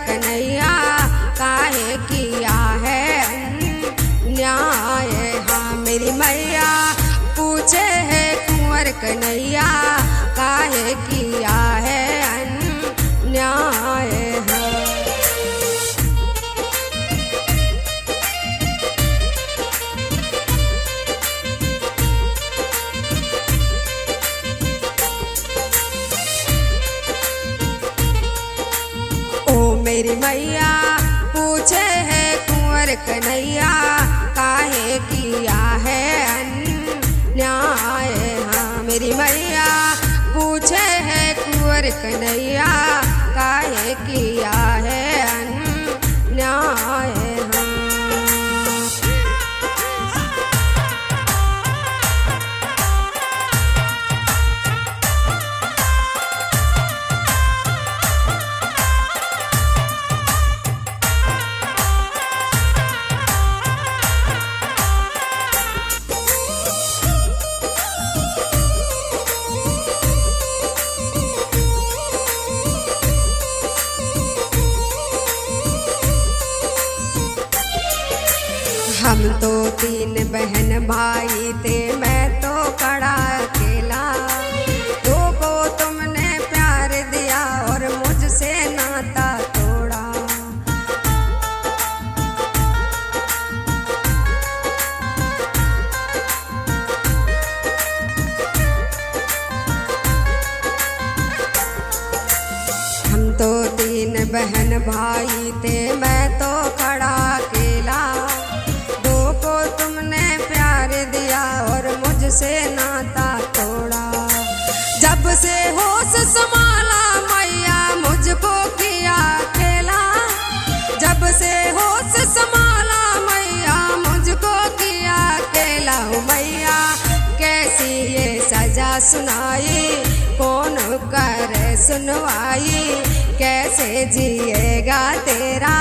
कन्हैया काहे किया है अन्याय। हाँ मेरी मैया पूछे है कुंवर कन्हैया काहे किया है अन्याय। मेरी मैया पूछे है कुंवर कन्हैया काहे किया है अन्याय। हाँ मेरी मैया पूछे है कुंवर कन्हैया काहे किया है अन्याय। हम तो 3 बहन भाई थे मैं तो बड़ा अकेला। 2 को तुमने प्यार दिया और मुझसे नाता तोड़ा। हम तो 3 बहन भाई थे मैं तो बड़ा अकेला। और मुझसे नाता तोड़ा। जब से होश संभाला मैया मुझको किया अकेला। जब से होश संभाला मैया मुझको किया अकेला। मैया कैसी ये सजा सुनाई कौन करे सुनवाई। कैसे जिएगा तेरा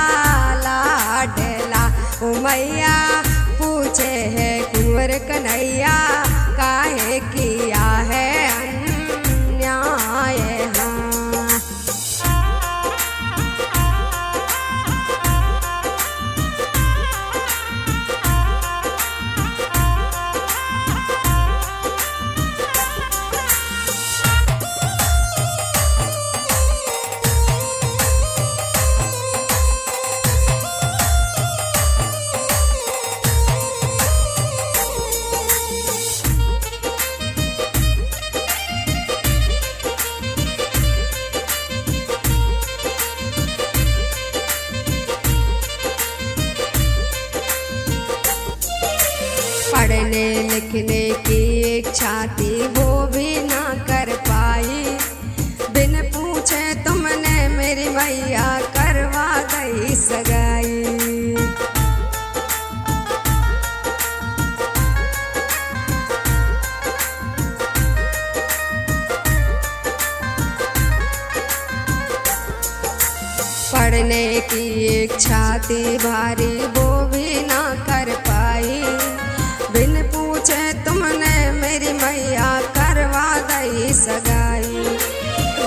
लाडला। मैया पूछे है कुंवर कन्हैया काहे किया है अन्याय। पढ़ने लिखने की इच्छा थी वो भी ना कर पाई। बिन पूछे तुमने मेरी मैया करवा गई सगाई। पढ़ने की इच्छा थी भारी वो भी ना कर पाई। बिन पूछे तुमने मेरी मैया करवा गई सगाई।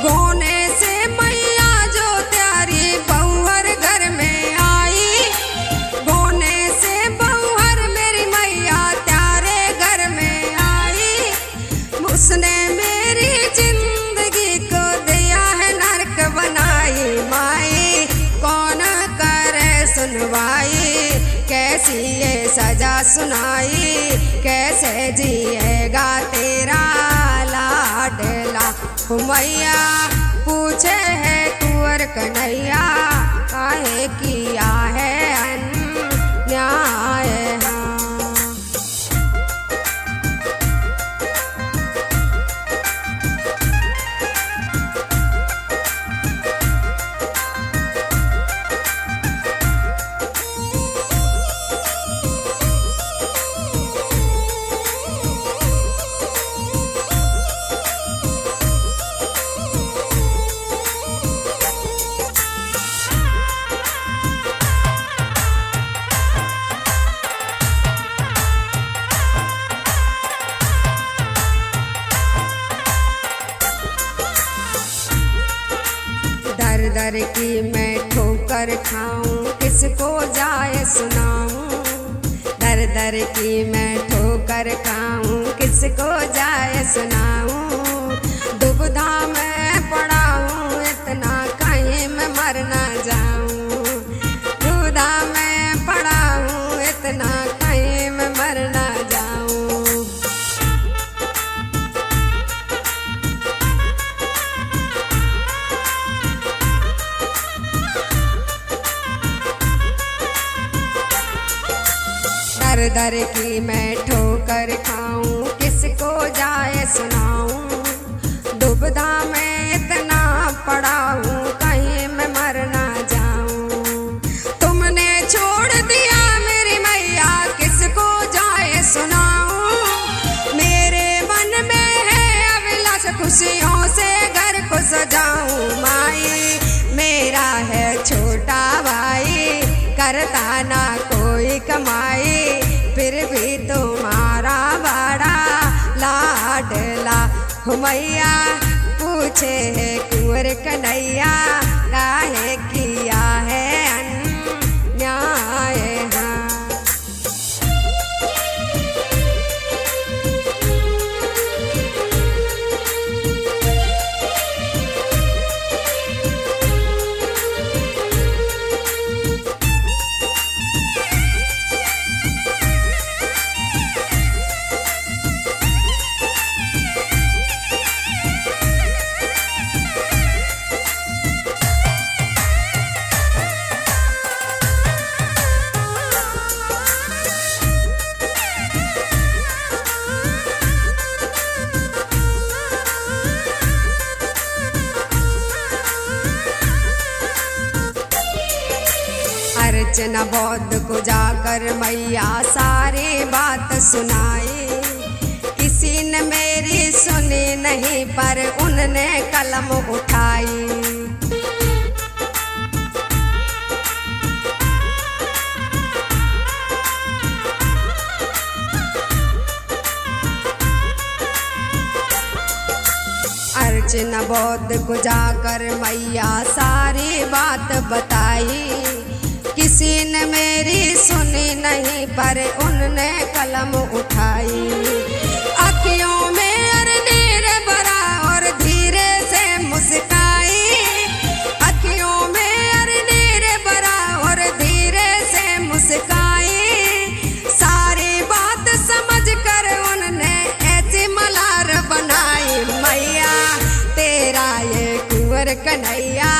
गोने से मैया जो प्यारी बहुहर घर में आई। गोने से बहुहर मेरी मैया प्यारे घर में आई। उसने मेरी जिंदगी को दिया है नरक बनाई। माई कौन करे सुनवाई कैसी ये सजा सुनाई। कैसे जिएगा तेरा लाडला। मैया पूछे है कुंवर कन्हैया काहे किया है अन्याय। दर दर की मैं ठोकर खाऊं, किसको जाए सुनाऊं। दर दर की मैं ठोकर खाऊं, किसको जाए सुनाऊं। दुविधा में पड़ा हूँ इतना, कहीं मैं मर ना जाऊं। दुविधा में पड़ा हूँ इतना, कहीं मैं मर ना जाऊं। दर दर की मैं ठोकर खाऊं, किसको जाए सुनाऊं। दुविधा में इतना पड़ा हूँ, कहीं मैं मर ना जाऊं। तुमने छोड़ दिया मेरी मैया, किसको जाए सुनाऊं। मेरे मन में है अभिलाष, खुशियों से घर को सजाऊं। माई मेरा है छोटा भाई, करता ना कोई कमाई, फिर भी तुम्हारा बड़ा लाडला हो मैया। पूछे है कुंवर कन्हैया, काहे किया है अन्याय। अर्चना बौद्ध को जाकर मैया सारी बात सुनाई। किसी ने मेरी सुनी नहीं, पर उनने कलम उठाई। अर्चना बौद्ध को जाकर मैया सारी बात बताई। किसी ने मेरी सुनी नहीं, पर उनने कलम उठाई। अखियों में अरनीर भरा और धीरे से मुस्काई। अखियों में अरनीर भरा और धीरे से मुस्काई। सारी बात समझ कर उनने ऐसी मलार बनाई। मैया तेरा ये कुंवर कन्हैया,